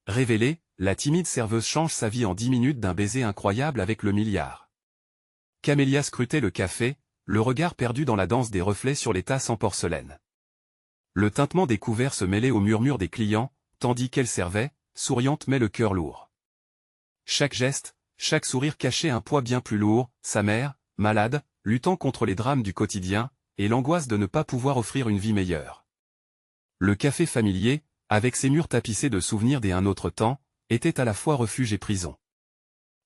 Révélée, la timide serveuse change sa vie en 10 minutes d'un baiser incroyable avec le milliard. Camélia scrutait le café, le regard perdu dans la danse des reflets sur les tasses en porcelaine. Le tintement des couverts se mêlait au murmure des clients, tandis qu'elle servait, souriante mais le cœur lourd. Chaque geste, chaque sourire cachait un poids bien plus lourd, sa mère, malade, luttant contre les drames du quotidien, et l'angoisse de ne pas pouvoir offrir une vie meilleure. Le café familier, avec ses murs tapissés de souvenirs d'un autre temps, était à la fois refuge et prison.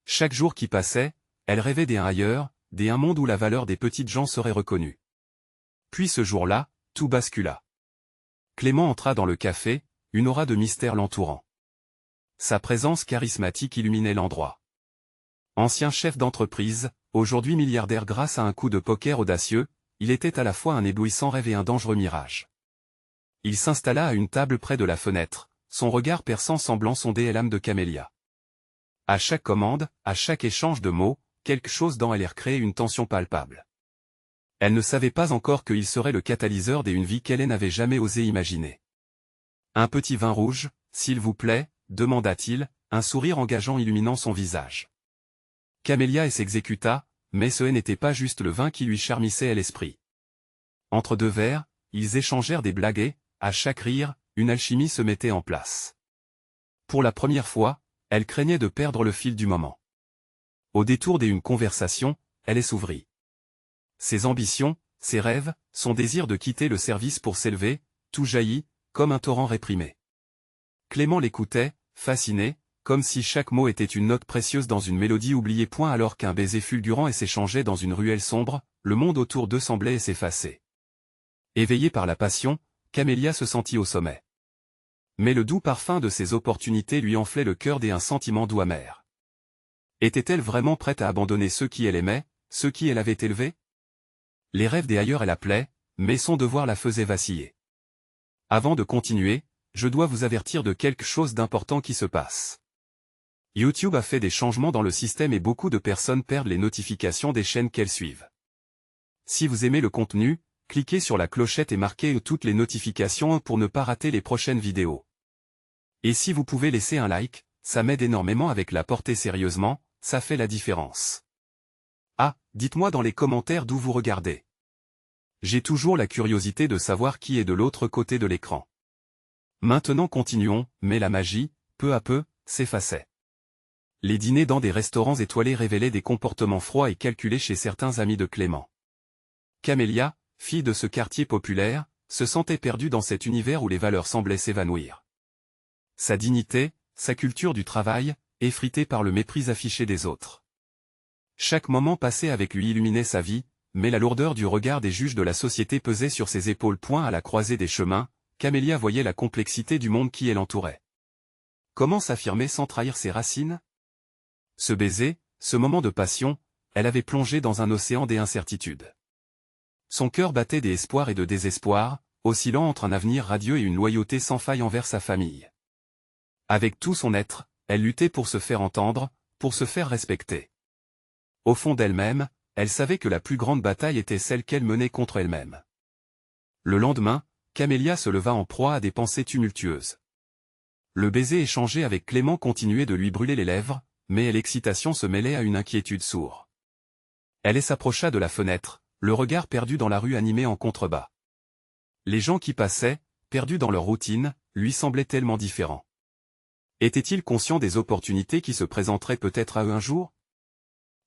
Chaque jour qui passait, elle rêvait d'un ailleurs, d'un monde où la valeur des petites gens serait reconnue. Puis ce jour-là, tout bascula. Clément entra dans le café, une aura de mystère l'entourant. Sa présence charismatique illuminait l'endroit. Ancien chef d'entreprise, aujourd'hui milliardaire grâce à un coup de poker audacieux, il était à la fois un éblouissant rêve et un dangereux mirage. Il s'installa à une table près de la fenêtre, son regard perçant semblant sonder l'âme de Camélia. À chaque commande, à chaque échange de mots, quelque chose dans elle créait une tension palpable. Elle ne savait pas encore qu'il serait le catalyseur d'une vie qu'elle n'avait jamais osé imaginer. « Un petit vin rouge, s'il vous plaît » demanda-t-il, un sourire engageant illuminant son visage. Camélia s'exécuta, mais ce n'était pas juste le vin qui lui charmissait l'esprit. Entre deux verres, ils échangèrent des blagues et, à chaque rire, une alchimie se mettait en place. Pour la première fois, elle craignait de perdre le fil du moment. Au détour d'une conversation, elle s'ouvrit. Ses ambitions, ses rêves, son désir de quitter le service pour s'élever, tout jaillit, comme un torrent réprimé. Clément l'écoutait, fasciné, comme si chaque mot était une note précieuse dans une mélodie oubliée. Alors qu'un baiser fulgurant s'échangeait dans une ruelle sombre, le monde autour d'eux semblait s'effacer. Éveillée par la passion, Camélia se sentit au sommet. Mais le doux parfum de ces opportunités lui enflait le cœur d'un sentiment doux amer. Était-elle vraiment prête à abandonner ceux qui elle aimait, ceux qui elle avait élevés? Les rêves des ailleurs elle appelait, mais son devoir la faisait vaciller. Avant de continuer, je dois vous avertir de quelque chose d'important qui se passe. YouTube a fait des changements dans le système et beaucoup de personnes perdent les notifications des chaînes qu'elles suivent. Si vous aimez le contenu, cliquez sur la clochette et marquez toutes les notifications pour ne pas rater les prochaines vidéos. Et si vous pouvez laisser un like, ça m'aide énormément avec la portée sérieusement, ça fait la différence. Ah, dites-moi dans les commentaires d'où vous regardez. J'ai toujours la curiosité de savoir qui est de l'autre côté de l'écran. Maintenant continuons, mais la magie, peu à peu, s'effaçait. Les dîners dans des restaurants étoilés révélaient des comportements froids et calculés chez certains amis de Clément. Camélia, fille de ce quartier populaire, se sentait perdue dans cet univers où les valeurs semblaient s'évanouir. Sa dignité, sa culture du travail, effritée par le mépris affiché des autres. Chaque moment passé avec lui illuminait sa vie, mais la lourdeur du regard des juges de la société pesait sur ses épaules. À la croisée des chemins, Camélia voyait la complexité du monde qui l'entourait. Comment s'affirmer sans trahir ses racines? Ce baiser, ce moment de passion, elle avait plongé dans un océan d'incertitudes. Son cœur battait d'espoir et de désespoir, oscillant entre un avenir radieux et une loyauté sans faille envers sa famille. Avec tout son être, elle luttait pour se faire entendre, pour se faire respecter. Au fond d'elle-même, elle savait que la plus grande bataille était celle qu'elle menait contre elle-même. Le lendemain, Camélia se leva en proie à des pensées tumultueuses. Le baiser échangé avec Clément continuait de lui brûler les lèvres, mais l'excitation se mêlait à une inquiétude sourde. Elle s'approcha de la fenêtre, le regard perdu dans la rue animée en contrebas. Les gens qui passaient, perdus dans leur routine, lui semblaient tellement différents. Était-il conscient des opportunités qui se présenteraient peut-être à eux un jour?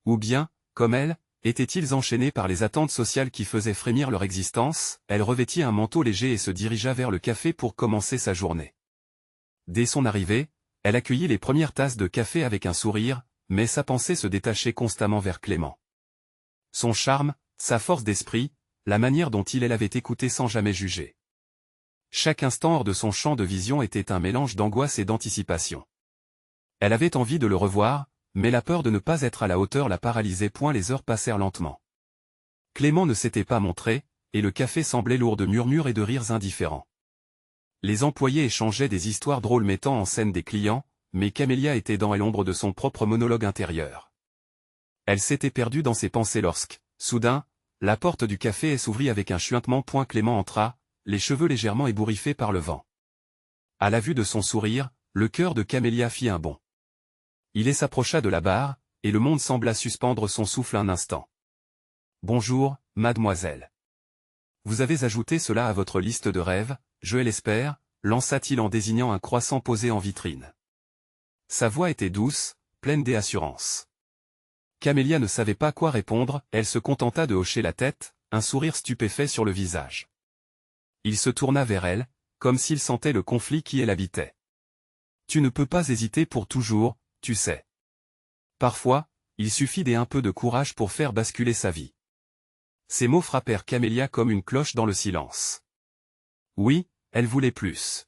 Ou bien, comme elle, étaient-ils enchaînés par les attentes sociales qui faisaient frémir leur existence? Elle revêtit un manteau léger et se dirigea vers le café pour commencer sa journée. Dès son arrivée, elle accueillit les premières tasses de café avec un sourire, mais sa pensée se détachait constamment vers Clément. Son charme, sa force d'esprit, la manière dont elle avait écouté sans jamais juger. Chaque instant hors de son champ de vision était un mélange d'angoisse et d'anticipation. Elle avait envie de le revoir, mais la peur de ne pas être à la hauteur la paralysait. Les heures passèrent lentement. Clément ne s'était pas montré, et le café semblait lourd de murmures et de rires indifférents. Les employés échangeaient des histoires drôles mettant en scène des clients, mais Camélia était dans l'ombre de son propre monologue intérieur. Elle s'était perdue dans ses pensées lorsque, soudain, la porte du café s'ouvrit avec un chuintement. Clément entra, les cheveux légèrement ébouriffés par le vent. À la vue de son sourire, le cœur de Camélia fit un bond. Il s'approcha de la barre, et le monde sembla suspendre son souffle un instant. « Bonjour, mademoiselle. Vous avez ajouté cela à votre liste de rêves, je l'espère, lança-t-il en désignant un croissant posé en vitrine. Sa voix était douce, pleine d'assurance. Camélia ne savait pas quoi répondre, elle se contenta de hocher la tête, un sourire stupéfait sur le visage. Il se tourna vers elle, comme s'il sentait le conflit qui l'habitait. « Tu ne peux pas hésiter pour toujours, tu sais. Parfois, il suffit d'un peu de courage pour faire basculer sa vie. » Ces mots frappèrent Camélia comme une cloche dans le silence. Oui, elle voulait plus.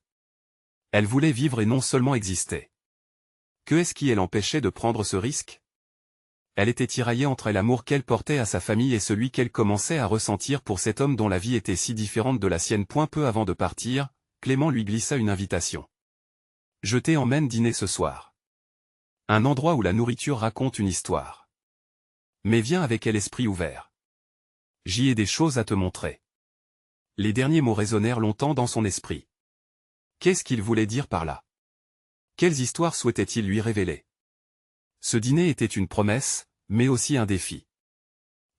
Elle voulait vivre et non seulement exister. Que est-ce qui l'empêchait de prendre ce risque? Elle était tiraillée entre l'amour qu'elle portait à sa famille et celui qu'elle commençait à ressentir pour cet homme dont la vie était si différente de la sienne. Peu avant de partir, Clément lui glissa une invitation. « Je t'emmène dîner ce soir. Un endroit où la nourriture raconte une histoire. Mais viens avec l'esprit ouvert. J'y ai des choses à te montrer. » Les derniers mots résonnèrent longtemps dans son esprit. Qu'est-ce qu'il voulait dire par là? Quelles histoires souhaitait-il lui révéler? Ce dîner était une promesse, mais aussi un défi.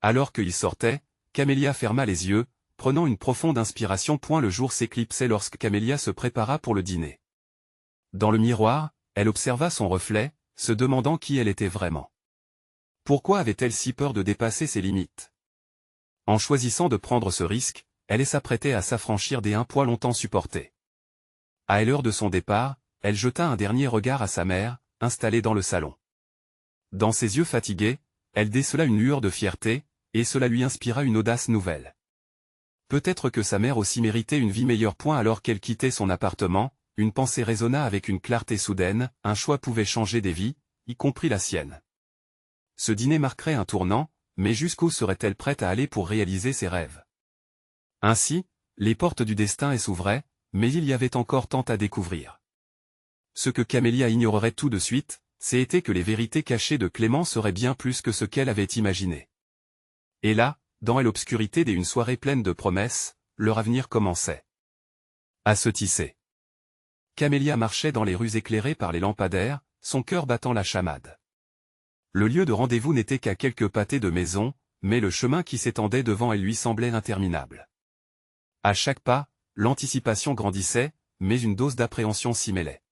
Alors qu'il sortait, Camélia ferma les yeux, prenant une profonde inspiration. Le jour s'éclipsait lorsque Camélia se prépara pour le dîner. Dans le miroir, elle observa son reflet, se demandant qui elle était vraiment. Pourquoi avait-elle si peur de dépasser ses limites? En choisissant de prendre ce risque, elle s'apprêtait à s'affranchir des poids longtemps supportés. À l'heure de son départ, elle jeta un dernier regard à sa mère, installée dans le salon. Dans ses yeux fatigués, elle décela une lueur de fierté, et cela lui inspira une audace nouvelle. Peut-être que sa mère aussi méritait une vie meilleure. Alors qu'elle quittait son appartement, une pensée résonna avec une clarté soudaine, un choix pouvait changer des vies, y compris la sienne. Ce dîner marquerait un tournant, mais jusqu'où serait-elle prête à aller pour réaliser ses rêves? Ainsi, les portes du destin s'ouvraient, mais il y avait encore tant à découvrir. Ce que Camélia ignorerait tout de suite, c'était que les vérités cachées de Clément seraient bien plus que ce qu'elle avait imaginé. Et là, dans l'obscurité d'une soirée pleine de promesses, leur avenir commençait à se tisser. Camélia marchait dans les rues éclairées par les lampadaires, son cœur battant la chamade. Le lieu de rendez-vous n'était qu'à quelques pâtés de maison, mais le chemin qui s'étendait devant elle lui semblait interminable. À chaque pas, l'anticipation grandissait, mais une dose d'appréhension s'y mêlait.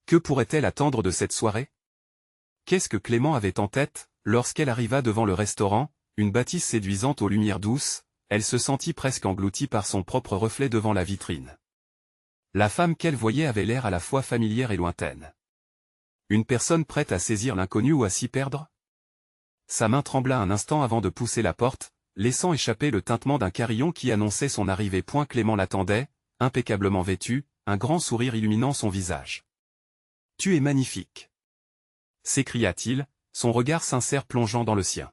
Que pourrait-elle attendre de cette soirée? Qu'est-ce que Clément avait en tête? Lorsqu'elle arriva devant le restaurant, une bâtisse séduisante aux lumières douces, elle se sentit presque engloutie par son propre reflet devant la vitrine. La femme qu'elle voyait avait l'air à la fois familière et lointaine. Une personne prête à saisir l'inconnu ou à s'y perdre? Sa main trembla un instant avant de pousser la porte, laissant échapper le tintement d'un carillon qui annonçait son arrivée. Clément l'attendait, impeccablement vêtu, un grand sourire illuminant son visage. « Tu es magnifique !» s'écria-t-il, son regard sincère plongeant dans le sien.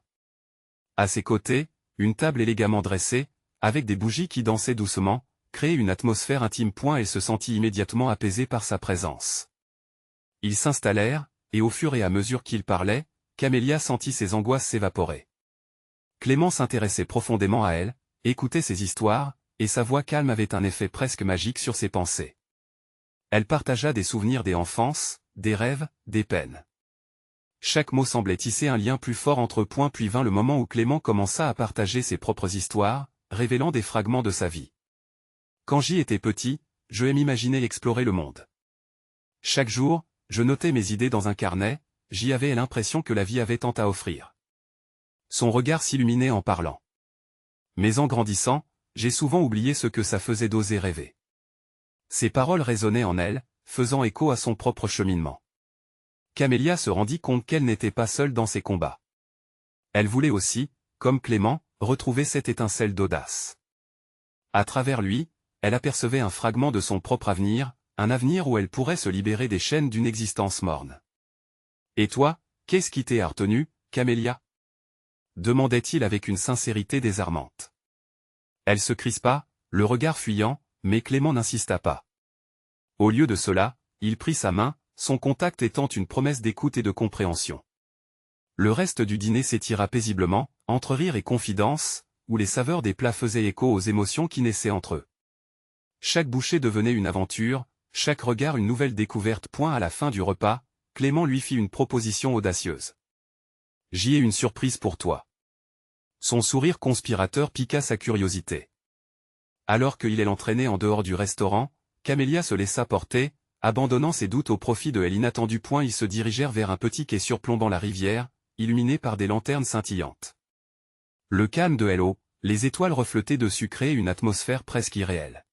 À ses côtés, une table élégamment dressée, avec des bougies qui dansaient doucement, créait une atmosphère intime. Elle se sentit immédiatement apaisée par sa présence. Ils s'installèrent, et au fur et à mesure qu'il parlait, Camélia sentit ses angoisses s'évaporer. Clément s'intéressait profondément à elle, écoutait ses histoires, et sa voix calme avait un effet presque magique sur ses pensées. Elle partagea des souvenirs d'enfance, des rêves, des peines. Chaque mot semblait tisser un lien plus fort entre eux. Puis vint le moment où Clément commença à partager ses propres histoires, révélant des fragments de sa vie. Quand j'y étais petit, je m'imaginais explorer le monde. Chaque jour, je notais mes idées dans un carnet, j'y avais l'impression que la vie avait tant à offrir. Son regard s'illuminait en parlant. Mais en grandissant, j'ai souvent oublié ce que ça faisait d'oser rêver. Ces paroles résonnaient en elle, faisant écho à son propre cheminement. Camélia se rendit compte qu'elle n'était pas seule dans ses combats. Elle voulait aussi, comme Clément, retrouver cette étincelle d'audace. À travers lui, elle apercevait un fragment de son propre avenir, un avenir où elle pourrait se libérer des chaînes d'une existence morne. « Et toi, qu'est-ce qui t'a retenu, Camélia » demandait-il avec une sincérité désarmante. Elle se crispa, le regard fuyant, mais Clément n'insista pas. Au lieu de cela, il prit sa main, son contact étant une promesse d'écoute et de compréhension. Le reste du dîner s'étira paisiblement, entre rire et confidence, où les saveurs des plats faisaient écho aux émotions qui naissaient entre eux. Chaque bouchée devenait une aventure, chaque regard une nouvelle découverte. À la fin du repas, Clément lui fit une proposition audacieuse. « J'y ai une surprise pour toi. » Son sourire conspirateur piqua sa curiosité. Alors qu'il l'entraînait en dehors du restaurant, Camélia se laissa porter, abandonnant ses doutes au profit de elle. Inattendu. Ils se dirigèrent vers un petit quai surplombant la rivière, illuminé par des lanternes scintillantes. Le calme de l'eau, les étoiles reflétées dessus créaient une atmosphère presque irréelle.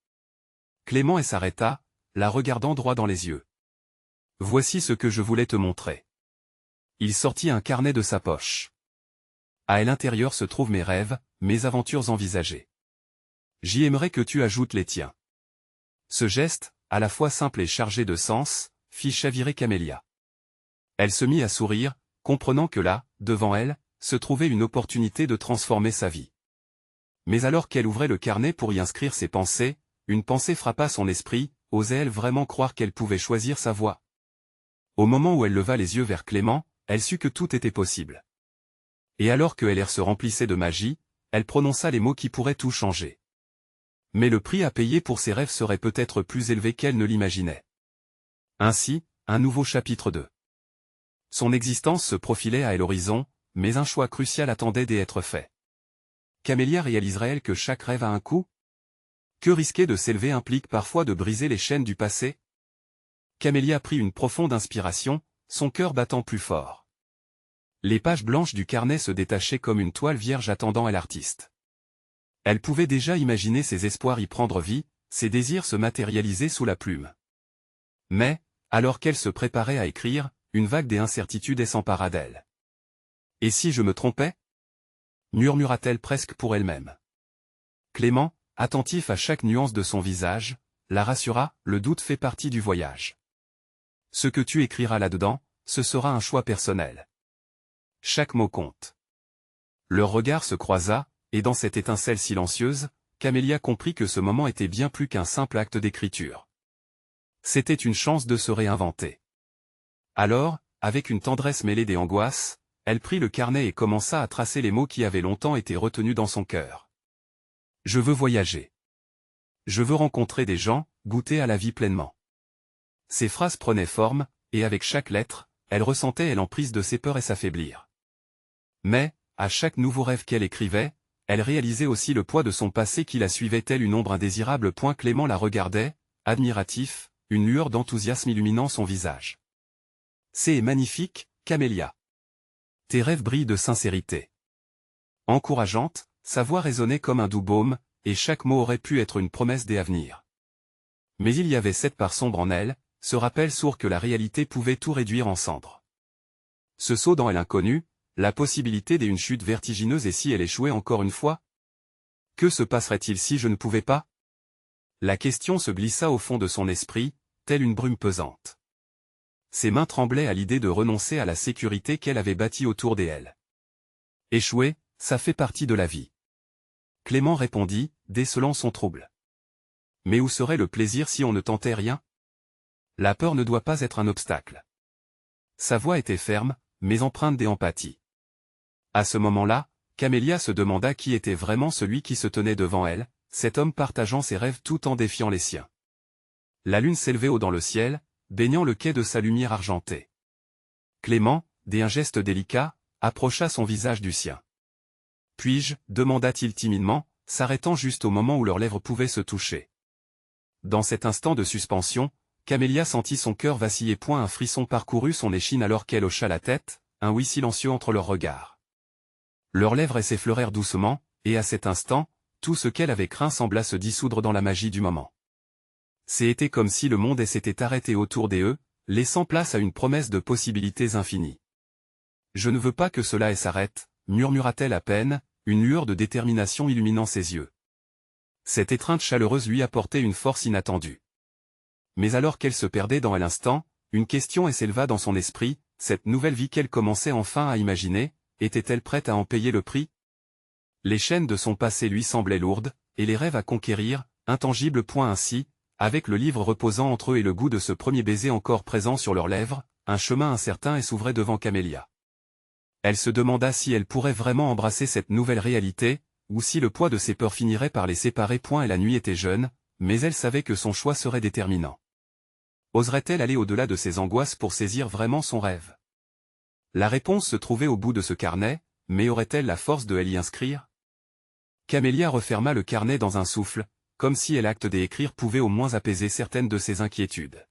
Clément s'arrêta, la regardant droit dans les yeux. « Voici ce que je voulais te montrer. » Il sortit un carnet de sa poche. À l'intérieur se trouvent mes rêves, mes aventures envisagées. J'y aimerais que tu ajoutes les tiens. Ce geste, à la fois simple et chargé de sens, fit chavirer Camélia. Elle se mit à sourire, comprenant que là, devant elle, se trouvait une opportunité de transformer sa vie. Mais alors qu'elle ouvrait le carnet pour y inscrire ses pensées, une pensée frappa son esprit. Osait-elle vraiment croire qu'elle pouvait choisir sa voie? Au moment où elle leva les yeux vers Clément, elle sut que tout était possible. Et alors que l'air se remplissait de magie, elle prononça les mots qui pourraient tout changer. Mais le prix à payer pour ses rêves serait peut-être plus élevé qu'elle ne l'imaginait. Ainsi, un nouveau chapitre 2. Son existence se profilait à l'horizon, mais un choix crucial attendait d'être fait. Camélia réaliserait-elle que chaque rêve a un coût? Que risquer de s'élever implique parfois de briser les chaînes du passé? Camélia prit une profonde inspiration, son cœur battant plus fort. Les pages blanches du carnet se détachaient comme une toile vierge attendant l'artiste. Elle pouvait déjà imaginer ses espoirs y prendre vie, ses désirs se matérialiser sous la plume. Mais, alors qu'elle se préparait à écrire, une vague d'incertitude s'empara d'elle. « Et si je me trompais » murmura-t-elle presque pour elle-même. Clément, attentif à chaque nuance de son visage, la rassura, le doute fait partie du voyage. Ce que tu écriras là-dedans, ce sera un choix personnel. Chaque mot compte. Leur regard se croisa, et dans cette étincelle silencieuse, Camélia comprit que ce moment était bien plus qu'un simple acte d'écriture. C'était une chance de se réinventer. Alors, avec une tendresse mêlée d'angoisse, elle prit le carnet et commença à tracer les mots qui avaient longtemps été retenus dans son cœur. Je veux voyager. Je veux rencontrer des gens, goûter à la vie pleinement. Ces phrases prenaient forme, et avec chaque lettre, elle ressentait l'emprise de ses peurs s'affaiblir. Mais, à chaque nouveau rêve qu'elle écrivait, elle réalisait aussi le poids de son passé qui la suivait telle une ombre indésirable. Clément la regardait, admiratif, une lueur d'enthousiasme illuminant son visage. C'est magnifique, Camélia. Tes rêves brillent de sincérité. Encourageante, sa voix résonnait comme un doux baume, et chaque mot aurait pu être une promesse d'avenir. Mais il y avait cette part sombre en elle, ce rappel sourd que la réalité pouvait tout réduire en cendres. Ce saut dans l'inconnu, la possibilité d'une chute vertigineuse. Et si elle échouait encore une fois? Que se passerait-il si je ne pouvais pas? La question se glissa au fond de son esprit, telle une brume pesante. Ses mains tremblaient à l'idée de renoncer à la sécurité qu'elle avait bâtie autour d'elle. Échouer, ça fait partie de la vie. Clément répondit, décelant son trouble. Mais où serait le plaisir si on ne tentait rien? La peur ne doit pas être un obstacle. Sa voix était ferme, mais empreinte d'empathie. À ce moment-là, Camélia se demanda qui était vraiment celui qui se tenait devant elle, cet homme partageant ses rêves tout en défiant les siens. La lune s'élevait haut dans le ciel, baignant le quai de sa lumière argentée. Clément, d'un geste délicat, approcha son visage du sien. « Puis-je » demanda-t-il timidement, s'arrêtant juste au moment où leurs lèvres pouvaient se toucher. Dans cet instant de suspension, Camélia sentit son cœur vaciller. Un frisson parcourut son échine alors qu'elle hocha la tête, un oui silencieux entre leurs regards. Leurs lèvres s'effleurèrent doucement, et à cet instant, tout ce qu'elle avait craint sembla se dissoudre dans la magie du moment. C'était comme si le monde s'était arrêté autour d'eux, laissant place à une promesse de possibilités infinies. « Je ne veux pas que cela s'arrête », murmura-t-elle à peine, une lueur de détermination illuminant ses yeux. Cette étreinte chaleureuse lui apportait une force inattendue. Mais alors qu'elle se perdait dans l'instant, une question s'éleva dans son esprit, cette nouvelle vie qu'elle commençait enfin à imaginer, était-elle prête à en payer le prix? Les chaînes de son passé lui semblaient lourdes, et les rêves à conquérir, intangibles. Ainsi, avec le livre reposant entre eux et le goût de ce premier baiser encore présent sur leurs lèvres, un chemin incertain s'ouvrait devant Camélia. Elle se demanda si elle pourrait vraiment embrasser cette nouvelle réalité, ou si le poids de ses peurs finirait par les séparer. Et la nuit était jeune, mais elle savait que son choix serait déterminant. Oserait-elle aller au-delà de ses angoisses pour saisir vraiment son rêve? La réponse se trouvait au bout de ce carnet, mais aurait-elle la force de l'y inscrire? Camélia referma le carnet dans un souffle, comme si l'acte d'écrire pouvait au moins apaiser certaines de ses inquiétudes.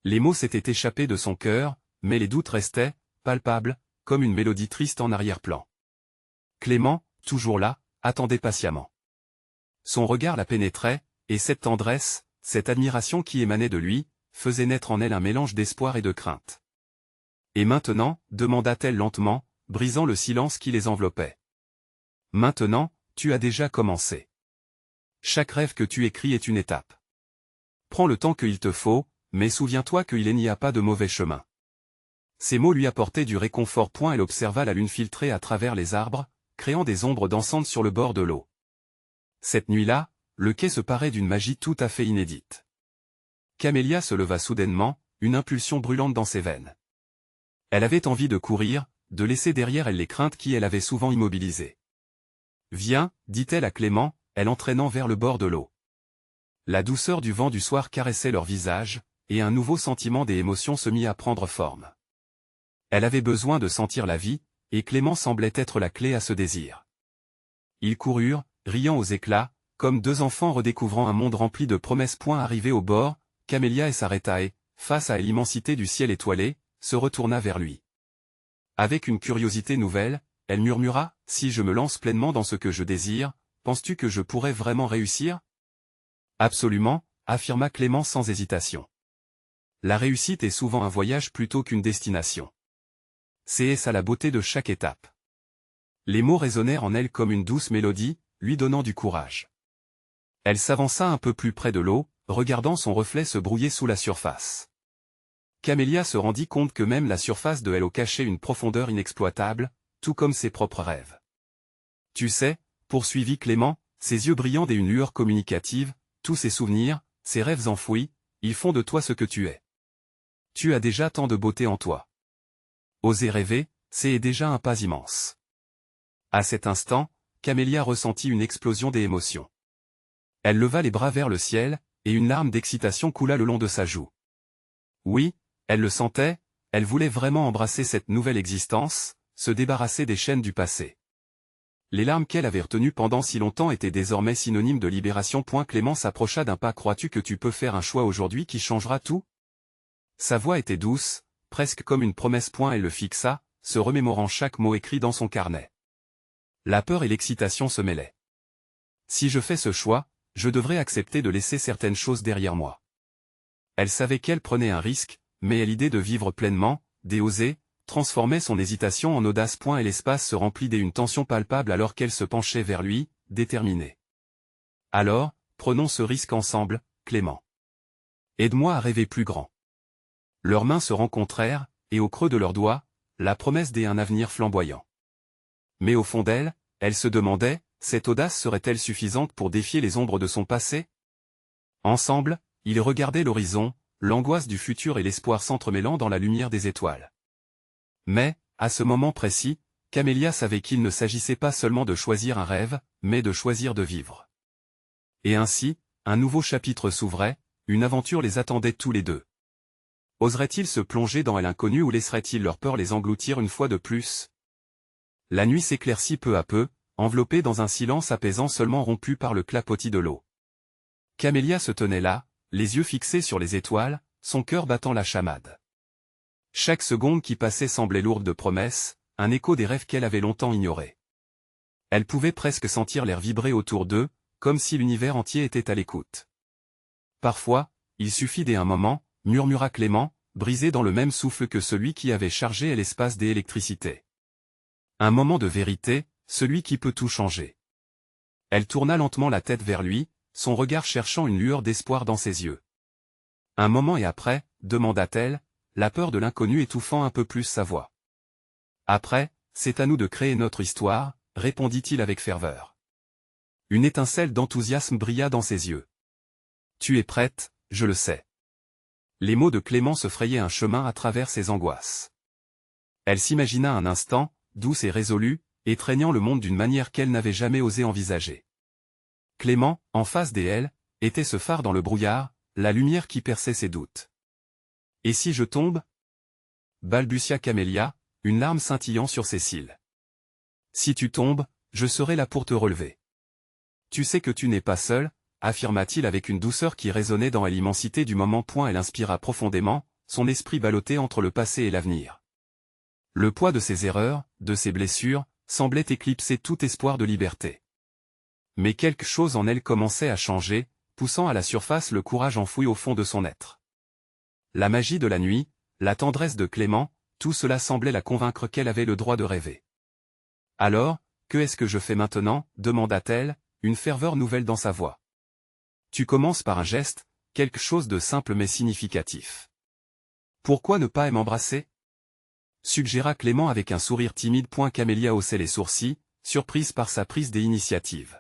Les mots s'étaient échappés de son cœur, mais les doutes restaient, palpables, comme une mélodie triste en arrière-plan. Clément, toujours là, attendait patiemment. Son regard la pénétrait, et cette tendresse, cette admiration qui émanait de lui, faisait naître en elle un mélange d'espoir et de crainte. « Et maintenant » demanda-t-elle lentement, brisant le silence qui les enveloppait. « Maintenant, tu as déjà commencé. Chaque rêve que tu écris est une étape. Prends le temps qu'il te faut, mais souviens-toi qu'il n'y a pas de mauvais chemin. » Ces mots lui apportaient du réconfort. Elle observa la lune filtrer à travers les arbres, créant des ombres dansantes sur le bord de l'eau. Cette nuit-là, le quai se parait d'une magie tout à fait inédite. Camélia se leva soudainement, une impulsion brûlante dans ses veines. Elle avait envie de courir, de laisser derrière elle les craintes qui elle avait souvent immobilisées. « Viens » dit-elle à Clément, elle entraînant vers le bord de l'eau. La douceur du vent du soir caressait leur visage, et un nouveau sentiment des émotions se mit à prendre forme. Elle avait besoin de sentir la vie, et Clément semblait être la clé à ce désir. Ils coururent, riant aux éclats, comme deux enfants redécouvrant un monde rempli de promesses. Arrivés au bord, Camélia s'arrêta et, face à l'immensité du ciel étoilé, se retourna vers lui. Avec une curiosité nouvelle, elle murmura, « Si je me lance pleinement dans ce que je désire, penses-tu que je pourrais vraiment réussir ?» « Absolument » affirma Clément sans hésitation. La réussite est souvent un voyage plutôt qu'une destination. C'est ça la beauté de chaque étape. Les mots résonnèrent en elle comme une douce mélodie, lui donnant du courage. Elle s'avança un peu plus près de l'eau, regardant son reflet se brouiller sous la surface. Camélia se rendit compte que même la surface de l'eau cachait une profondeur inexploitable, tout comme ses propres rêves. « Tu sais » poursuivit Clément, ses yeux brillants d'une lueur communicative, « tous ces souvenirs, ces rêves enfouis, ils font de toi ce que tu es. Tu as déjà tant de beauté en toi. Oser rêver, c'est déjà un pas immense. » À cet instant, Camélia ressentit une explosion des émotions. Elle leva les bras vers le ciel, et une larme d'excitation coula le long de sa joue. Oui, elle le sentait, elle voulait vraiment embrasser cette nouvelle existence, se débarrasser des chaînes du passé. Les larmes qu'elle avait retenues pendant si longtemps étaient désormais synonymes de libération. Clément s'approcha d'un pas. « Crois-tu que tu peux faire un choix aujourd'hui qui changera tout ?» Sa voix était douce, presque comme une promesse. Elle le fixa, se remémorant chaque mot écrit dans son carnet. La peur et l'excitation se mêlaient. « Si je fais ce choix, je devrais accepter de laisser certaines choses derrière moi. » Elle savait qu'elle prenait un risque, mais l'idée de vivre pleinement, d'oser, transformait son hésitation en audace. Et l'espace se remplit d'une tension palpable alors qu'elle se penchait vers lui, déterminée. « Alors, prenons ce risque ensemble, Clément. Aide-moi à rêver plus grand. » Leurs mains se rencontrèrent, et au creux de leurs doigts, la promesse d'un avenir flamboyant. Mais au fond d'elle, elle se demandait, cette audace serait-elle suffisante pour défier les ombres de son passé? Ensemble, ils regardaient l'horizon, l'angoisse du futur et l'espoir s'entremêlant dans la lumière des étoiles. Mais, à ce moment précis, Camélia savait qu'il ne s'agissait pas seulement de choisir un rêve, mais de choisir de vivre. Et ainsi, un nouveau chapitre s'ouvrait, une aventure les attendait tous les deux. Oseraient-ils se plonger dans l'inconnu ou laisseraient-ils leur peur les engloutir une fois de plus? La nuit s'éclaircit peu à peu, enveloppée dans un silence apaisant seulement rompu par le clapotis de l'eau. Camélia se tenait là, les yeux fixés sur les étoiles, son cœur battant la chamade. Chaque seconde qui passait semblait lourde de promesses, un écho des rêves qu'elle avait longtemps ignorés. Elle pouvait presque sentir l'air vibrer autour d'eux, comme si l'univers entier était à l'écoute. Parfois, il suffit d'un moment, murmura Clément, brisé dans le même souffle que celui qui avait chargé l'espace d'électricité. Un moment de vérité, celui qui peut tout changer. Elle tourna lentement la tête vers lui, son regard cherchant une lueur d'espoir dans ses yeux. Un moment et après, demanda-t-elle, la peur de l'inconnu étouffant un peu plus sa voix. Après, c'est à nous de créer notre histoire, répondit-il avec ferveur. Une étincelle d'enthousiasme brilla dans ses yeux. Tu es prête, je le sais. Les mots de Clément se frayaient un chemin à travers ses angoisses. Elle s'imagina un instant, douce et résolue, étreignant le monde d'une manière qu'elle n'avait jamais osé envisager. Clément, en face d'elle, était ce phare dans le brouillard, la lumière qui perçait ses doutes. Et si je tombe? Balbutia Camélia, une larme scintillant sur ses cils. Si tu tombes, je serai là pour te relever. Tu sais que tu n'es pas seul, affirma-t-il avec une douceur qui résonnait dans l'immensité du moment. Elle inspira profondément, son esprit ballotté entre le passé et l'avenir. Le poids de ses erreurs, de ses blessures, semblait éclipser tout espoir de liberté. Mais quelque chose en elle commençait à changer, poussant à la surface le courage enfoui au fond de son être. La magie de la nuit, la tendresse de Clément, tout cela semblait la convaincre qu'elle avait le droit de rêver. Alors, que est-ce que je fais maintenant? Demanda-t-elle, une ferveur nouvelle dans sa voix. Tu commences par un geste, quelque chose de simple mais significatif. Pourquoi ne pas m'embrasser? Suggéra Clément avec un sourire timide. Camélia haussait les sourcils, surprise par sa prise d'initiative.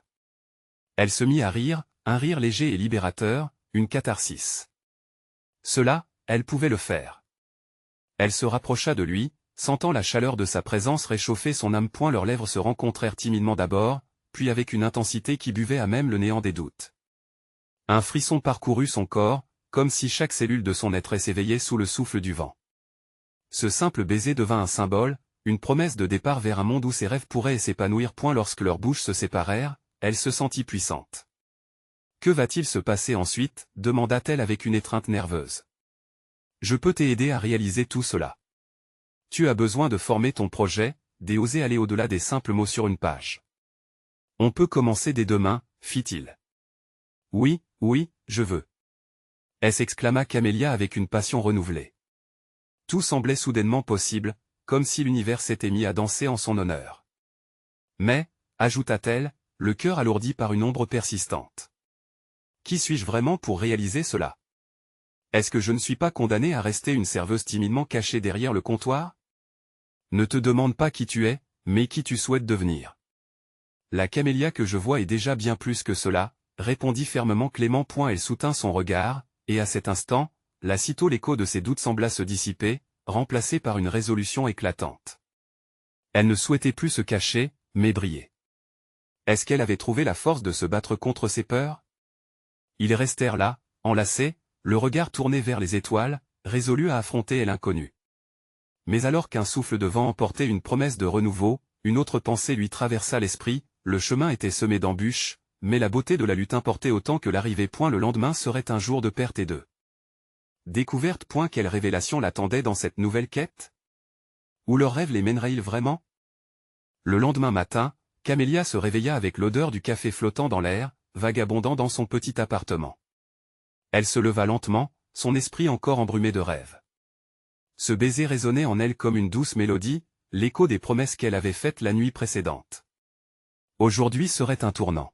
Elle se mit à rire, un rire léger et libérateur, une catharsis. Cela, elle pouvait le faire. Elle se rapprocha de lui, sentant la chaleur de sa présence réchauffer son âme. Leurs lèvres se rencontrèrent timidement d'abord, puis avec une intensité qui buvait à même le néant des doutes. Un frisson parcourut son corps, comme si chaque cellule de son être s'éveillait sous le souffle du vent. Ce simple baiser devint un symbole, une promesse de départ vers un monde où ses rêves pourraient s'épanouir. Lorsque leurs bouches se séparèrent, elle se sentit puissante. Que va-t-il se passer ensuite? Demanda-t-elle avec une étreinte nerveuse. Je peux t'aider à réaliser tout cela. Tu as besoin de former ton projet, d'oser aller au-delà des simples mots sur une page. On peut commencer dès demain, fit-il. Oui, oui, je veux. S'exclama Camélia avec une passion renouvelée. Tout semblait soudainement possible, comme si l'univers s'était mis à danser en son honneur. Mais, ajouta-t-elle, le cœur alourdi par une ombre persistante. Qui suis-je vraiment pour réaliser cela? Est-ce que je ne suis pas condamnée à rester une serveuse timidement cachée derrière le comptoir? Ne te demande pas qui tu es, mais qui tu souhaites devenir. La Camélia que je vois est déjà bien plus que cela, répondit fermement Clément. Elle soutint son regard, et à cet instant, là sitôt l'écho de ses doutes sembla se dissiper, remplacé par une résolution éclatante. Elle ne souhaitait plus se cacher, mais briller. Est-ce qu'elle avait trouvé la force de se battre contre ses peurs? Ils restèrent là, enlacés, le regard tourné vers les étoiles, résolus à affronter l'inconnu. Mais alors qu'un souffle de vent emportait une promesse de renouveau, une autre pensée lui traversa l'esprit, le chemin était semé d'embûches, mais la beauté de la lutte importait autant que l'arrivée. Le lendemain serait un jour de perte et de découverte. Quelle révélation l'attendait dans cette nouvelle quête? Où leur rêve les mènerait-il vraiment? Le lendemain matin, Camélia se réveilla avec l'odeur du café flottant dans l'air, vagabondant dans son petit appartement. Elle se leva lentement, son esprit encore embrumé de rêves. Ce baiser résonnait en elle comme une douce mélodie, l'écho des promesses qu'elle avait faites la nuit précédente. Aujourd'hui serait un tournant.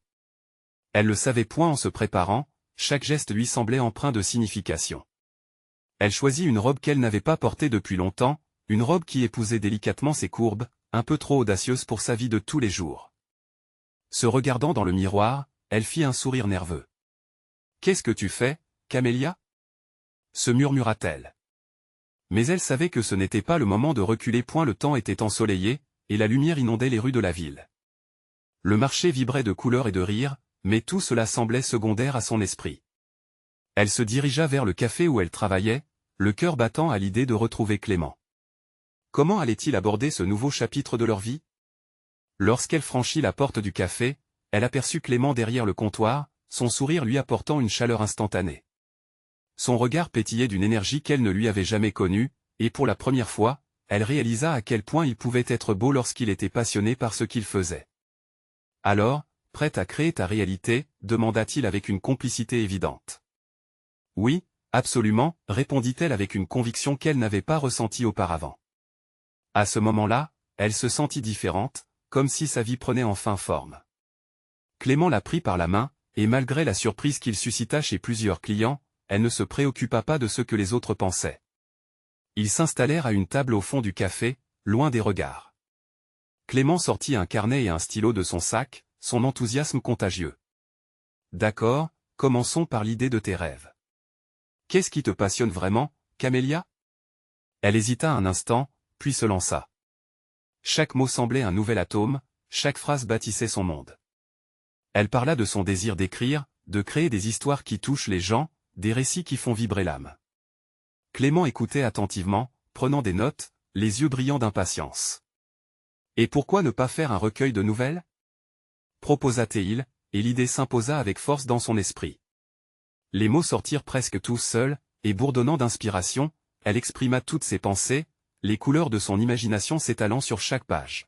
Elle le savait. En se préparant, chaque geste lui semblait empreint de signification. Elle choisit une robe qu'elle n'avait pas portée depuis longtemps, une robe qui épousait délicatement ses courbes, un peu trop audacieuse pour sa vie de tous les jours. Se regardant dans le miroir, elle fit un sourire nerveux. « Qu'est-ce que tu fais, Camélia ?» se murmura-t-elle. Mais elle savait que ce n'était pas le moment de reculer. Le temps était ensoleillé, et la lumière inondait les rues de la ville. Le marché vibrait de couleurs et de rires, mais tout cela semblait secondaire à son esprit. Elle se dirigea vers le café où elle travaillait, le cœur battant à l'idée de retrouver Clément. Comment allait-il aborder ce nouveau chapitre de leur vie? Lorsqu'elle franchit la porte du café, elle aperçut Clément derrière le comptoir, son sourire lui apportant une chaleur instantanée. Son regard pétillait d'une énergie qu'elle ne lui avait jamais connue, et pour la première fois, elle réalisa à quel point il pouvait être beau lorsqu'il était passionné par ce qu'il faisait. « Alors, prête à créer ta réalité ?» demanda-t-il avec une complicité évidente. « Oui, absolument », répondit-elle avec une conviction qu'elle n'avait pas ressentie auparavant. À ce moment-là, elle se sentit différente, comme si sa vie prenait enfin forme. Clément la prit par la main, et malgré la surprise qu'il suscita chez plusieurs clients, elle ne se préoccupa pas de ce que les autres pensaient. Ils s'installèrent à une table au fond du café, loin des regards. Clément sortit un carnet et un stylo de son sac, son enthousiasme contagieux. « D'accord, commençons par l'idée de tes rêves. Qu'est-ce qui te passionne vraiment, Camélia ?» Elle hésita un instant, puis se lança. Chaque mot semblait un nouvel atome, chaque phrase bâtissait son monde. Elle parla de son désir d'écrire, de créer des histoires qui touchent les gens, des récits qui font vibrer l'âme. Clément écoutait attentivement, prenant des notes, les yeux brillants d'impatience. Et pourquoi ne pas faire un recueil de nouvelles? Proposa-t-il, et l'idée s'imposa avec force dans son esprit. Les mots sortirent presque tous seuls, et bourdonnant d'inspiration, elle exprima toutes ses pensées, les couleurs de son imagination s'étalant sur chaque page.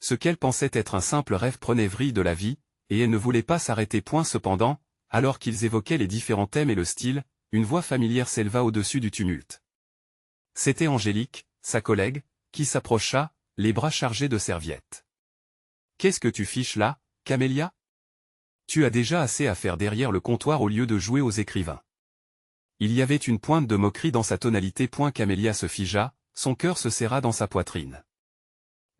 Ce qu'elle pensait être un simple rêve prenait vrille de la vie, et elle ne voulait pas s'arrêter point cependant, alors qu'ils évoquaient les différents thèmes et le style, une voix familière s'éleva au-dessus du tumulte. C'était Angélique, sa collègue, qui s'approcha, les bras chargés de serviettes. « Qu'est-ce que tu fiches là, Camélia? Tu as déjà assez à faire derrière le comptoir au lieu de jouer aux écrivains. » Il y avait une pointe de moquerie dans sa tonalité. Camélia se figea, son cœur se serra dans sa poitrine.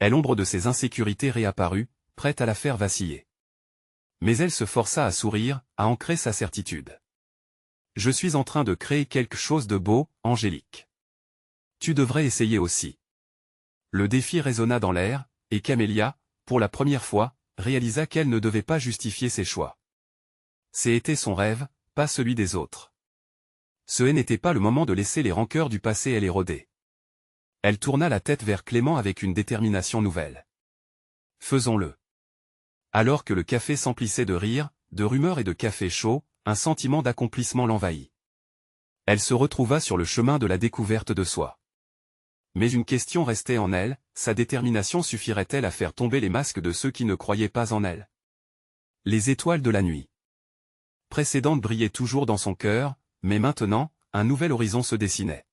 Et l'ombre de ses insécurités réapparut, prête à la faire vaciller. Mais elle se força à sourire, à ancrer sa certitude. « Je suis en train de créer quelque chose de beau, Angélique. Tu devrais essayer aussi. » Le défi résonna dans l'air, et Camélia, pour la première fois, réalisa qu'elle ne devait pas justifier ses choix. C'était son rêve, pas celui des autres. Ce n'était pas le moment de laisser les rancœurs du passé elle éroder. Elle tourna la tête vers Clément avec une détermination nouvelle. « Faisons-le. » Alors que le café s'emplissait de rires, de rumeurs et de café chaud, un sentiment d'accomplissement l'envahit. Elle se retrouva sur le chemin de la découverte de soi. Mais une question restait en elle, sa détermination suffirait-elle à faire tomber les masques de ceux qui ne croyaient pas en elle? Les étoiles de la nuit précédente brillaient toujours dans son cœur, mais maintenant, un nouvel horizon se dessinait.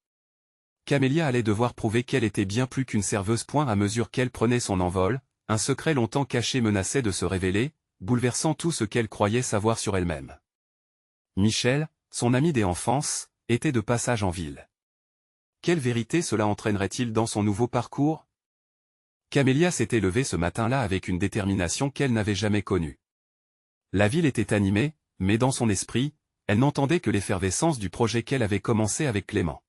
Camélia allait devoir prouver qu'elle était bien plus qu'une serveuse. À mesure qu'elle prenait son envol, un secret longtemps caché menaçait de se révéler, bouleversant tout ce qu'elle croyait savoir sur elle-même. Michel, son ami d'enfance, était de passage en ville. Quelle vérité cela entraînerait-il dans son nouveau parcours? Camélia s'était levée ce matin-là avec une détermination qu'elle n'avait jamais connue. La ville était animée, mais dans son esprit, elle n'entendait que l'effervescence du projet qu'elle avait commencé avec Clément.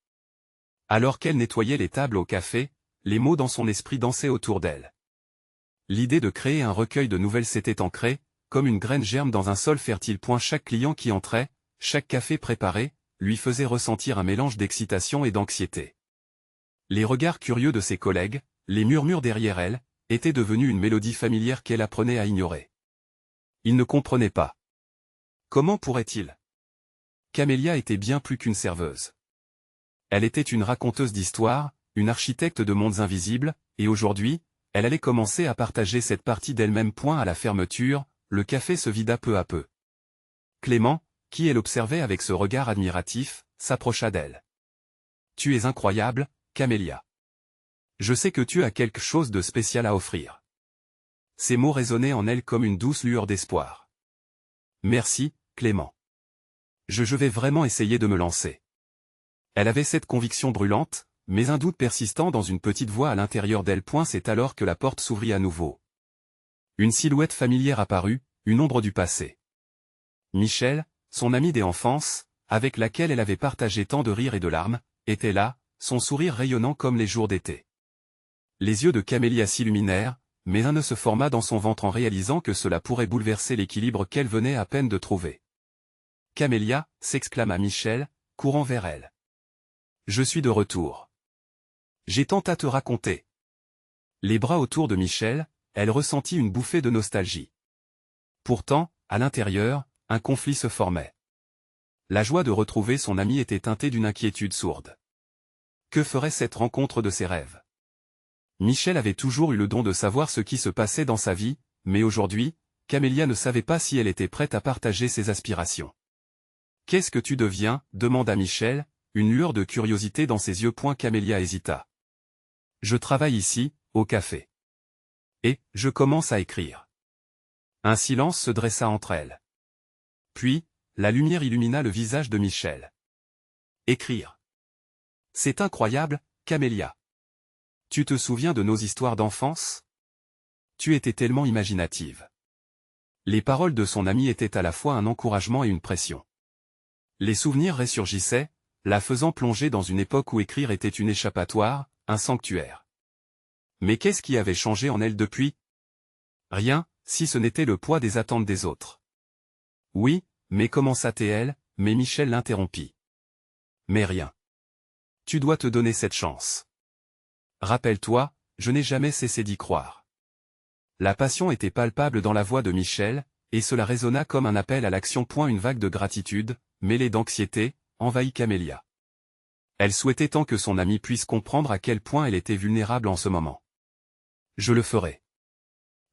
Alors qu'elle nettoyait les tables au café, les mots dans son esprit dansaient autour d'elle. L'idée de créer un recueil de nouvelles s'était ancrée, comme une graine germe dans un sol fertile. Chaque client qui entrait, chaque café préparé, lui faisait ressentir un mélange d'excitation et d'anxiété. Les regards curieux de ses collègues, les murmures derrière elle, étaient devenus une mélodie familière qu'elle apprenait à ignorer. Il ne comprenait pas. Comment pourrait-il? Camélia était bien plus qu'une serveuse. Elle était une raconteuse d'histoires, une architecte de mondes invisibles, et aujourd'hui, elle allait commencer à partager cette partie d'elle-même. À la fermeture, le café se vida peu à peu. Clément, qui elle observait avec ce regard admiratif, s'approcha d'elle. « Tu es incroyable, Camélia. Je sais que tu as quelque chose de spécial à offrir. » Ces mots résonnaient en elle comme une douce lueur d'espoir. « Merci, Clément. Je vais vraiment essayer de me lancer. » Elle avait cette conviction brûlante, mais un doute persistant dans une petite voix à l'intérieur d'elle. C'est alors que la porte s'ouvrit à nouveau. Une silhouette familière apparut, une ombre du passé. Michel, son amie d'enfance, avec laquelle elle avait partagé tant de rires et de larmes, était là, son sourire rayonnant comme les jours d'été. Les yeux de Camélia s'illuminèrent, mais un nœud se forma dans son ventre en réalisant que cela pourrait bouleverser l'équilibre qu'elle venait à peine de trouver. « Camélia » s'exclama Michel, courant vers elle. « Je suis de retour. J'ai tant à te raconter. » Les bras autour de Michel, elle ressentit une bouffée de nostalgie. Pourtant, à l'intérieur, un conflit se formait. La joie de retrouver son ami était teintée d'une inquiétude sourde. Que ferait cette rencontre de ses rêves? Michel avait toujours eu le don de savoir ce qui se passait dans sa vie, mais aujourd'hui, Camélia ne savait pas si elle était prête à partager ses aspirations. « Qu'est-ce que tu deviens » demanda Michel, une lueur de curiosité dans ses yeux. Camélia hésita. « Je travaille ici, au café. Et, je commence à écrire. » Un silence se dressa entre elles. Puis, la lumière illumina le visage de Michel. « Écrire. C'est incroyable, Camélia. Tu te souviens de nos histoires d'enfance? Tu étais tellement imaginative. » Les paroles de son ami étaient à la fois un encouragement et une pression. Les souvenirs ressurgissaient, la faisant plonger dans une époque où écrire était une échappatoire, un sanctuaire. Mais qu'est-ce qui avait changé en elle depuis? Rien, si ce n'était le poids des attentes des autres. Oui, mais commença-t-elle, mais Michel l'interrompit. Mais rien. Tu dois te donner cette chance. Rappelle-toi, je n'ai jamais cessé d'y croire. La passion était palpable dans la voix de Michel, et cela résonna comme un appel à l'action. Une vague de gratitude, mêlée d'anxiété, envahit Camélia. Elle souhaitait tant que son amie puisse comprendre à quel point elle était vulnérable en ce moment. Je le ferai.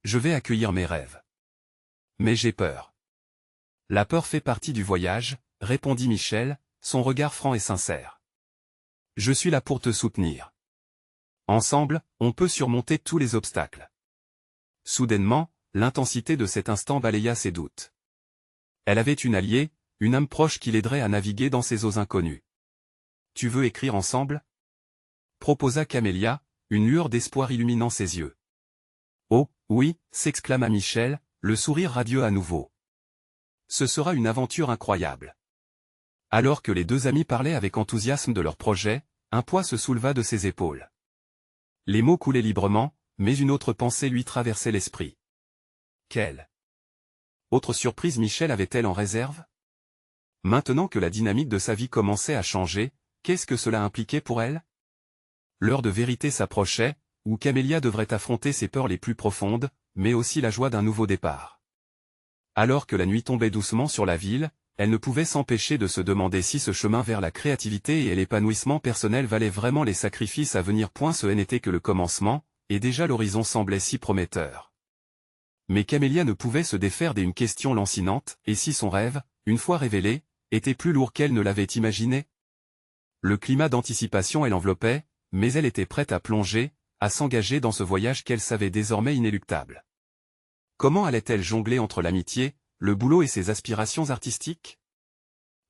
Je vais accueillir mes rêves. Mais j'ai peur. La peur fait partie du voyage, répondit Michel, son regard franc et sincère. Je suis là pour te soutenir. Ensemble, on peut surmonter tous les obstacles. Soudainement, l'intensité de cet instant balaya ses doutes. Elle avait une alliée, une âme proche qui l'aiderait à naviguer dans ces eaux inconnues. Tu veux écrire ensemble? Proposa Camélia, une lueur d'espoir illuminant ses yeux. Oh, oui, s'exclama Michel, le sourire radieux à nouveau. Ce sera une aventure incroyable. Alors que les deux amis parlaient avec enthousiasme de leur projet, un poids se souleva de ses épaules. Les mots coulaient librement, mais une autre pensée lui traversait l'esprit. Quelle autre surprise Michel avait-elle en réserve? Maintenant que la dynamique de sa vie commençait à changer, qu'est-ce que cela impliquait pour elle? L'heure de vérité s'approchait, où Camélia devrait affronter ses peurs les plus profondes, mais aussi la joie d'un nouveau départ. Alors que la nuit tombait doucement sur la ville, elle ne pouvait s'empêcher de se demander si ce chemin vers la créativité et l'épanouissement personnel valait vraiment les sacrifices à venir. Ce n'était que le commencement, et déjà l'horizon semblait si prometteur. Mais Camélia ne pouvait se défaire d'une question lancinante, et si son rêve, une fois révélé, était plus lourd qu'elle ne l'avait imaginé? Le climat d'anticipation l'enveloppait, mais elle était prête à plonger, à s'engager dans ce voyage qu'elle savait désormais inéluctable. Comment allait-elle jongler entre l'amitié, le boulot et ses aspirations artistiques?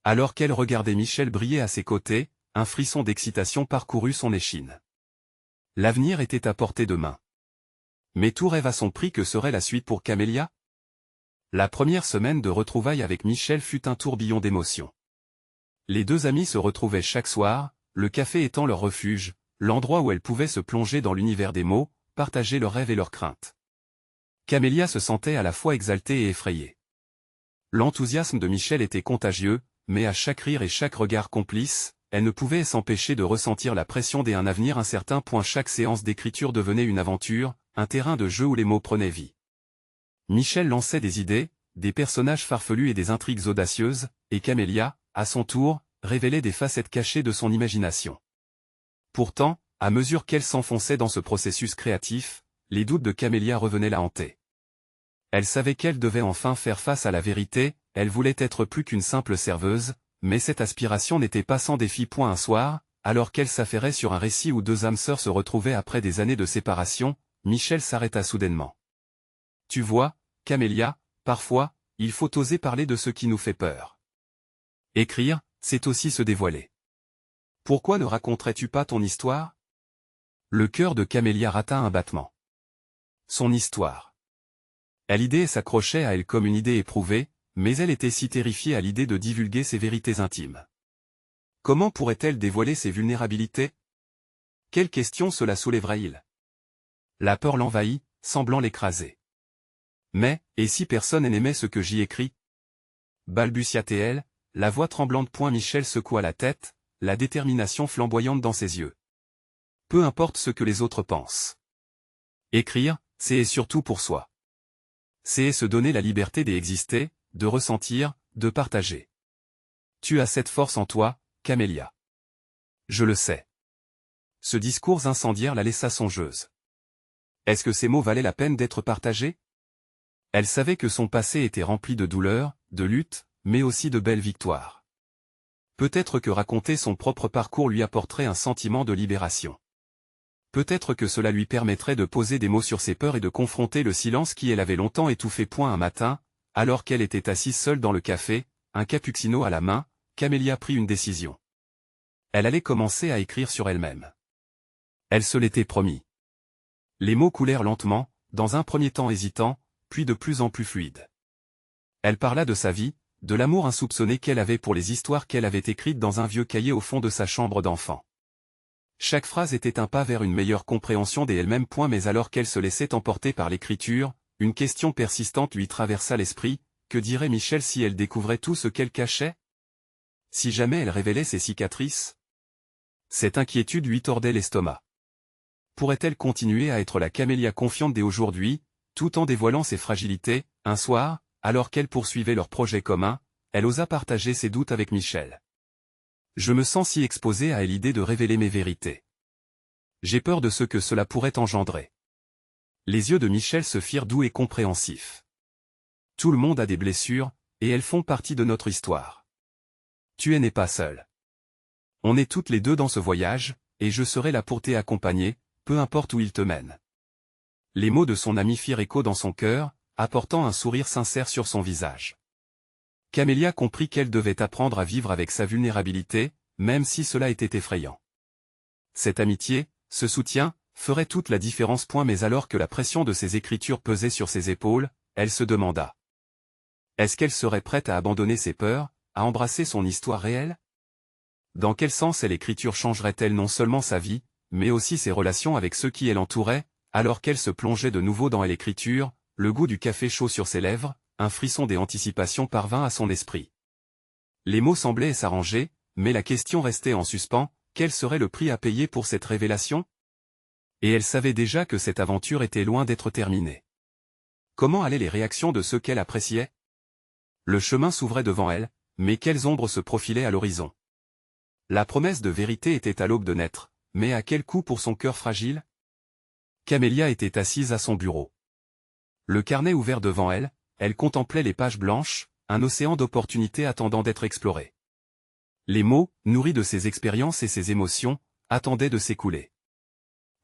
Alors qu'elle regardait Michel briller à ses côtés, un frisson d'excitation parcourut son échine. L'avenir était à portée de main. Mais tout rêve à son prix. Que serait la suite pour Camélia? La première semaine de retrouvailles avec Michel fut un tourbillon d'émotions. Les deux amis se retrouvaient chaque soir, le café étant leur refuge, l'endroit où elles pouvaient se plonger dans l'univers des mots, partager leurs rêves et leurs craintes. Camélia se sentait à la fois exaltée et effrayée. L'enthousiasme de Michel était contagieux, mais à chaque rire et chaque regard complice, elle ne pouvait s'empêcher de ressentir la pression d'un avenir incertain. Chaque séance d'écriture devenait une aventure, un terrain de jeu où les mots prenaient vie. Michel lançait des idées, des personnages farfelus et des intrigues audacieuses, et Camélia, à son tour, révélait des facettes cachées de son imagination. Pourtant, à mesure qu'elle s'enfonçait dans ce processus créatif, les doutes de Camélia revenaient la hanter. Elle savait qu'elle devait enfin faire face à la vérité, elle voulait être plus qu'une simple serveuse, mais cette aspiration n'était pas sans défi. Un soir, alors qu'elle s'affairait sur un récit où deux âmes sœurs se retrouvaient après des années de séparation, Michel s'arrêta soudainement. Tu vois, Camélia, parfois, il faut oser parler de ce qui nous fait peur. Écrire, c'est aussi se dévoiler. Pourquoi ne raconterais-tu pas ton histoire? Le cœur de Camélia rata un battement. Son histoire. L'idée s'accrochait à elle comme une idée éprouvée, mais elle était si terrifiée à l'idée de divulguer ses vérités intimes. Comment pourrait-elle dévoiler ses vulnérabilités? Quelle question cela soulèverait-il? La peur l'envahit, semblant l'écraser. Mais, et si personne n'aimait ce que j'y écris? Balbutia-t-elle, la voix tremblante. Michel secoua la tête, la détermination flamboyante dans ses yeux. Peu importe ce que les autres pensent. Écrire, c'est surtout pour soi. C'est se donner la liberté d'exister, de ressentir, de partager. Tu as cette force en toi, Camélia. Je le sais. Ce discours incendiaire la laissa songeuse. Est-ce que ces mots valaient la peine d'être partagés? Elle savait que son passé était rempli de douleurs, de luttes, mais aussi de belles victoires. Peut-être que raconter son propre parcours lui apporterait un sentiment de libération. Peut-être que cela lui permettrait de poser des mots sur ses peurs et de confronter le silence qui l'avait longtemps étouffé. Un matin, alors qu'elle était assise seule dans le café, un cappuccino à la main, Camélia prit une décision. Elle allait commencer à écrire sur elle-même. Elle se l'était promis. Les mots coulèrent lentement, dans un premier temps hésitants, puis de plus en plus fluides. Elle parla de sa vie, de l'amour insoupçonné qu'elle avait pour les histoires qu'elle avait écrites dans un vieux cahier au fond de sa chambre d'enfant. Chaque phrase était un pas vers une meilleure compréhension d'elle-même. Mais alors qu'elle se laissait emporter par l'écriture, une question persistante lui traversa l'esprit, que dirait Michel si elle découvrait tout ce qu'elle cachait? Si jamais elle révélait ses cicatrices? Cette inquiétude lui tordait l'estomac. Pourrait-elle continuer à être la Camélia confiante dès aujourd'hui, tout en dévoilant ses fragilités? Un soir, alors qu'elle poursuivait leur projet commun, elle osa partager ses doutes avec Michel. Je me sens si exposée à l'idée de révéler mes vérités. J'ai peur de ce que cela pourrait engendrer. Les yeux de Michel se firent doux et compréhensifs. Tout le monde a des blessures, et elles font partie de notre histoire. Tu n'es pas seule. On est toutes les deux dans ce voyage, et je serai là pour t'accompagner, peu importe où il te mène. Les mots de son ami firent écho dans son cœur, apportant un sourire sincère sur son visage. Camélia comprit qu'elle devait apprendre à vivre avec sa vulnérabilité, même si cela était effrayant. Cette amitié, ce soutien, ferait toute la différence. Mais alors que la pression de ses écritures pesait sur ses épaules, elle se demanda. Est-ce qu'elle serait prête à abandonner ses peurs, à embrasser son histoire réelle? Dans quel sens l'écriture changerait-elle non seulement sa vie, mais aussi ses relations avec ceux qui l'entouraient? Alors qu'elle se plongeait de nouveau dans l'écriture, le goût du café chaud sur ses lèvres, un frisson des anticipations parvint à son esprit. Les mots semblaient s'arranger, mais la question restait en suspens, quel serait le prix à payer pour cette révélation? Et elle savait déjà que cette aventure était loin d'être terminée. Comment allaient les réactions de ceux qu'elle appréciait? Le chemin s'ouvrait devant elle, mais quelles ombres se profilaient à l'horizon? La promesse de vérité était à l'aube de naître, mais à quel coût pour son cœur fragile? Camélia était assise à son bureau. Le carnet ouvert devant elle, elle contemplait les pages blanches, un océan d'opportunités attendant d'être exploré. Les mots, nourris de ses expériences et ses émotions, attendaient de s'écouler.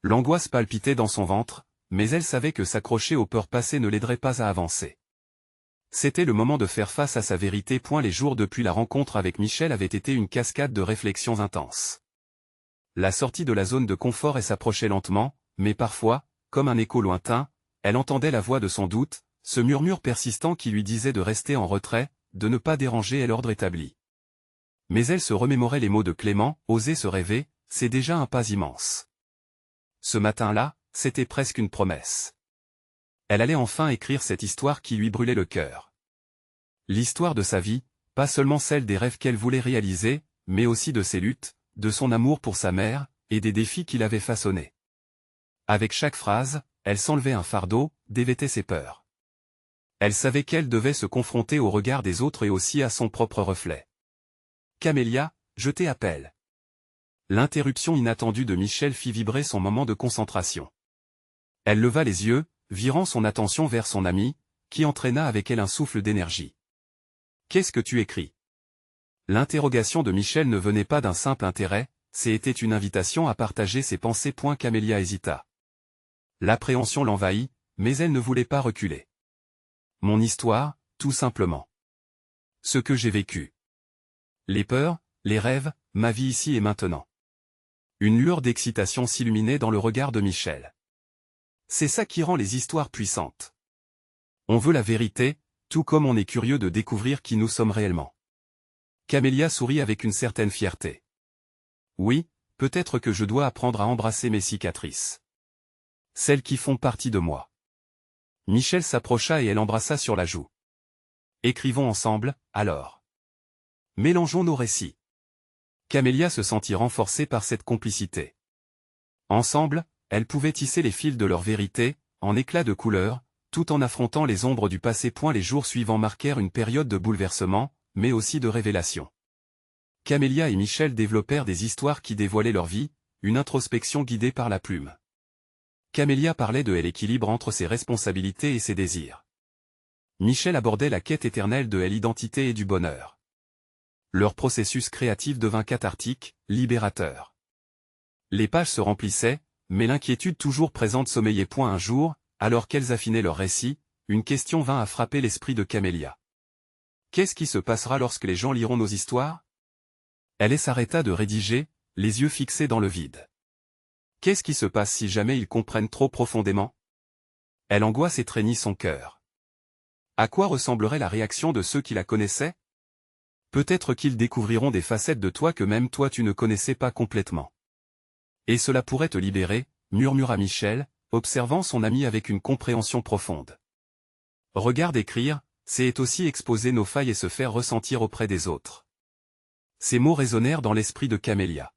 L'angoisse palpitait dans son ventre, mais elle savait que s'accrocher aux peurs passées ne l'aiderait pas à avancer. C'était le moment de faire face à sa vérité. Les jours depuis la rencontre avec Michel avaient été une cascade de réflexions intenses. La sortie de la zone de confort s'approchait lentement, mais parfois, comme un écho lointain, elle entendait la voix de son doute, ce murmure persistant qui lui disait de rester en retrait, de ne pas déranger l'ordre établi. Mais elle se remémorait les mots de Clément, oser se rêver, c'est déjà un pas immense. Ce matin-là, c'était presque une promesse. Elle allait enfin écrire cette histoire qui lui brûlait le cœur. L'histoire de sa vie, pas seulement celle des rêves qu'elle voulait réaliser, mais aussi de ses luttes, de son amour pour sa mère, et des défis qu'il avait façonnés. Avec chaque phrase, elle s'enlevait un fardeau, dévêtait ses peurs. Elle savait qu'elle devait se confronter au regard des autres et aussi à son propre reflet. « Camélia, je t'appelle. » L'interruption inattendue de Michel fit vibrer son moment de concentration. Elle leva les yeux, virant son attention vers son amie, qui entraîna avec elle un souffle d'énergie. « Qu'est-ce que tu écris ?» L'interrogation de Michel ne venait pas d'un simple intérêt, c'était une invitation à partager ses pensées. Camélia hésita. L'appréhension l'envahit, mais elle ne voulait pas reculer. « Mon histoire, tout simplement. Ce que j'ai vécu. Les peurs, les rêves, ma vie ici et maintenant. » Une lueur d'excitation s'illuminait dans le regard de Michel. C'est ça qui rend les histoires puissantes. On veut la vérité, tout comme on est curieux de découvrir qui nous sommes réellement. Camélia sourit avec une certaine fierté. Oui, peut-être que je dois apprendre à embrasser mes cicatrices. Celles qui font partie de moi. Michel s'approcha et elle embrassa sur la joue. Écrivons ensemble, alors. Mélangeons nos récits. Camélia se sentit renforcée par cette complicité. Ensemble, elles pouvaient tisser les fils de leur vérité, en éclats de couleurs, tout en affrontant les ombres du passé. Les jours suivants marquèrent une période de bouleversement, mais aussi de révélation. Camélia et Michel développèrent des histoires qui dévoilaient leur vie, une introspection guidée par la plume. Camélia parlait de l'équilibre entre ses responsabilités et ses désirs. Michel abordait la quête éternelle de l'identité et du bonheur. Leur processus créatif devint cathartique, libérateur. Les pages se remplissaient, mais l'inquiétude toujours présente sommeillait. Un jour, alors qu'elles affinaient leur récit, une question vint à frapper l'esprit de Camélia. Qu'est-ce qui se passera lorsque les gens liront nos histoires? Elle s'arrêta de rédiger, les yeux fixés dans le vide. Qu'est-ce qui se passe si jamais ils comprennent trop profondément? Elle angoisse étreignit son cœur. À quoi ressemblerait la réaction de ceux qui la connaissaient? Peut-être qu'ils découvriront des facettes de toi que même toi tu ne connaissais pas complètement. Et cela pourrait te libérer, murmura Michel, observant son ami avec une compréhension profonde. Regarde, écrire, c'est aussi exposer nos failles et se faire ressentir auprès des autres. Ces mots résonnèrent dans l'esprit de Camélia.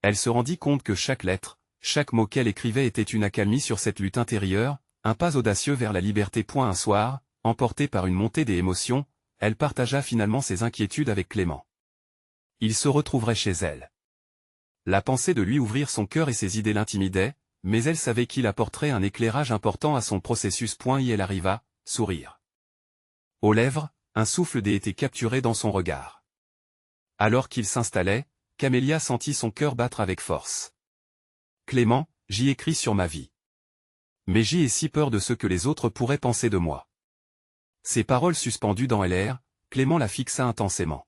Elle se rendit compte que chaque lettre, chaque mot qu'elle écrivait était une accalmie sur cette lutte intérieure, un pas audacieux vers la liberté. Un soir, emportée par une montée des émotions, elle partagea finalement ses inquiétudes avec Clément. Il se retrouverait chez elle. La pensée de lui ouvrir son cœur et ses idées l'intimidait, mais elle savait qu'il apporterait un éclairage important à son processus. Y elle arriva, sourire aux lèvres, un souffle était capturé dans son regard. Alors qu'il s'installait, Camélia sentit son cœur battre avec force. Clément, j'y écris sur ma vie. Mais j'y ai si peur de ce que les autres pourraient penser de moi. Ces paroles suspendues dans l'air, Clément la fixa intensément.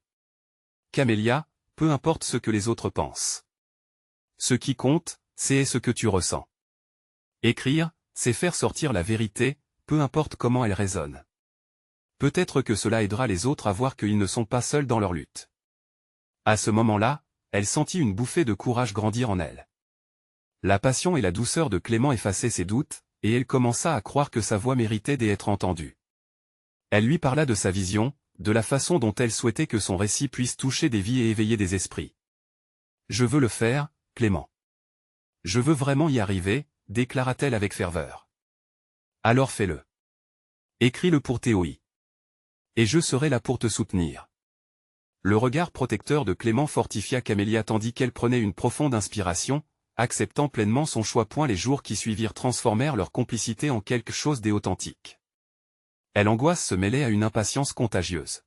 Camélia, peu importe ce que les autres pensent. Ce qui compte, c'est ce que tu ressens. Écrire, c'est faire sortir la vérité, peu importe comment elle résonne. Peut-être que cela aidera les autres à voir qu'ils ne sont pas seuls dans leur lutte. À ce moment-là, elle sentit une bouffée de courage grandir en elle. La passion et la douceur de Clément effaçaient ses doutes, et elle commença à croire que sa voix méritait d'être entendue. Elle lui parla de sa vision, de la façon dont elle souhaitait que son récit puisse toucher des vies et éveiller des esprits. « Je veux le faire, Clément. Je veux vraiment y arriver, déclara-t-elle avec ferveur. Alors fais-le. Écris-le pour Théoï. Et je serai là pour te soutenir. Le regard protecteur de Clément fortifia Camélia tandis qu'elle prenait une profonde inspiration, acceptant pleinement son choix. Les jours qui suivirent transformèrent leur complicité en quelque chose d'authentique. L'angoisse se mêlait à une impatience contagieuse.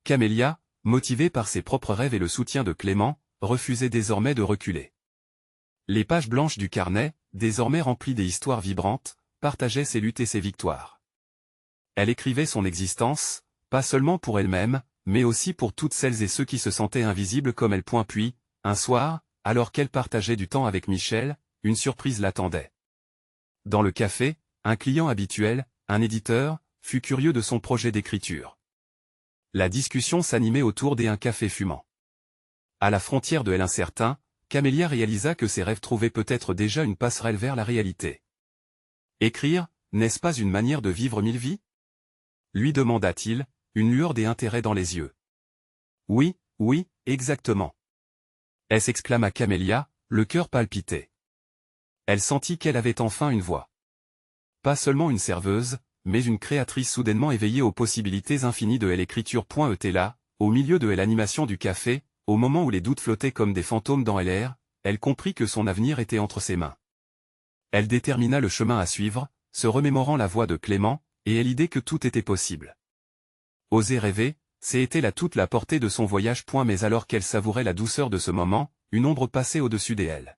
Camélia, motivée par ses propres rêves et le soutien de Clément, refusait désormais de reculer. Les pages blanches du carnet, désormais remplies des histoires vibrantes, partageaient ses luttes et ses victoires. Elle écrivait son existence, pas seulement pour elle-même, mais aussi pour toutes celles et ceux qui se sentaient invisibles comme elle. Puis, un soir, alors qu'elle partageait du temps avec Michel, une surprise l'attendait. Dans le café, un client habituel, un éditeur, fut curieux de son projet d'écriture. La discussion s'animait autour d'un café fumant. À la frontière de l'incertain, Camélia réalisa que ses rêves trouvaient peut-être déjà une passerelle vers la réalité. Écrire, n'est-ce pas une manière de vivre 1000 vies ? Lui demanda-t-il, une lueur d'intérêt dans les yeux. Oui, exactement. S'exclama Camélia, le cœur palpitait. Elle sentit qu'elle avait enfin une voix. Pas seulement une serveuse, mais une créatrice soudainement éveillée aux possibilités infinies de l'écriture. Était là, au milieu de l'animation du café, au moment où les doutes flottaient comme des fantômes dans l'air, elle comprit que son avenir était entre ses mains. Elle détermina le chemin à suivre, se remémorant la voix de Clément, et l'idée que tout était possible. Oser rêver, c'était là toute la portée de son voyage. Mais alors qu'elle savourait la douceur de ce moment, une ombre passait au-dessus d'elle.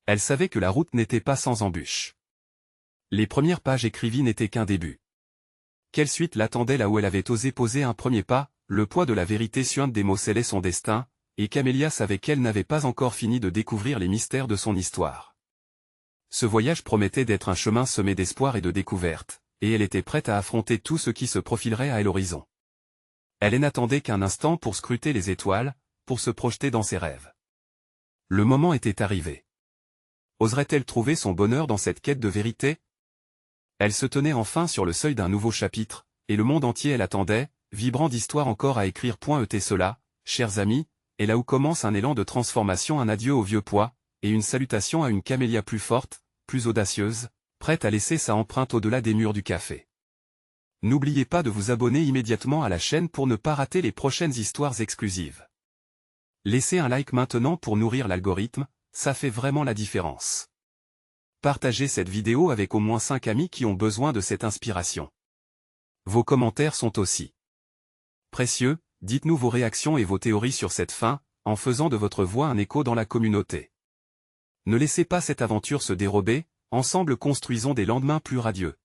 Elle savait que la route n'était pas sans embûches. Les premières pages écrivies n'étaient qu'un début. Quelle suite l'attendait là où elle avait osé poser un premier pas? Le poids de la vérité suinte des mots scellait son destin, et Camélia savait qu'elle n'avait pas encore fini de découvrir les mystères de son histoire. Ce voyage promettait d'être un chemin semé d'espoir et de découvertes, et elle était prête à affronter tout ce qui se profilerait à l'horizon. Elle n'attendait qu'un instant pour scruter les étoiles, pour se projeter dans ses rêves. Le moment était arrivé. Oserait-elle trouver son bonheur dans cette quête de vérité? Elle se tenait enfin sur le seuil d'un nouveau chapitre, et le monde entier l'attendait, vibrant d'histoires encore à écrire. Était cela, chers amis, et là où commence un élan de transformation, un adieu au vieux poids, et une salutation à une Camélia plus forte, plus audacieuse, prête à laisser sa empreinte au-delà des murs du café. N'oubliez pas de vous abonner immédiatement à la chaîne pour ne pas rater les prochaines histoires exclusives. Laissez un like maintenant pour nourrir l'algorithme, ça fait vraiment la différence. Partagez cette vidéo avec au moins 5 amis qui ont besoin de cette inspiration. Vos commentaires sont aussi précieux, dites-nous vos réactions et vos théories sur cette fin, en faisant de votre voix un écho dans la communauté. Ne laissez pas cette aventure se dérober, ensemble construisons des lendemains plus radieux.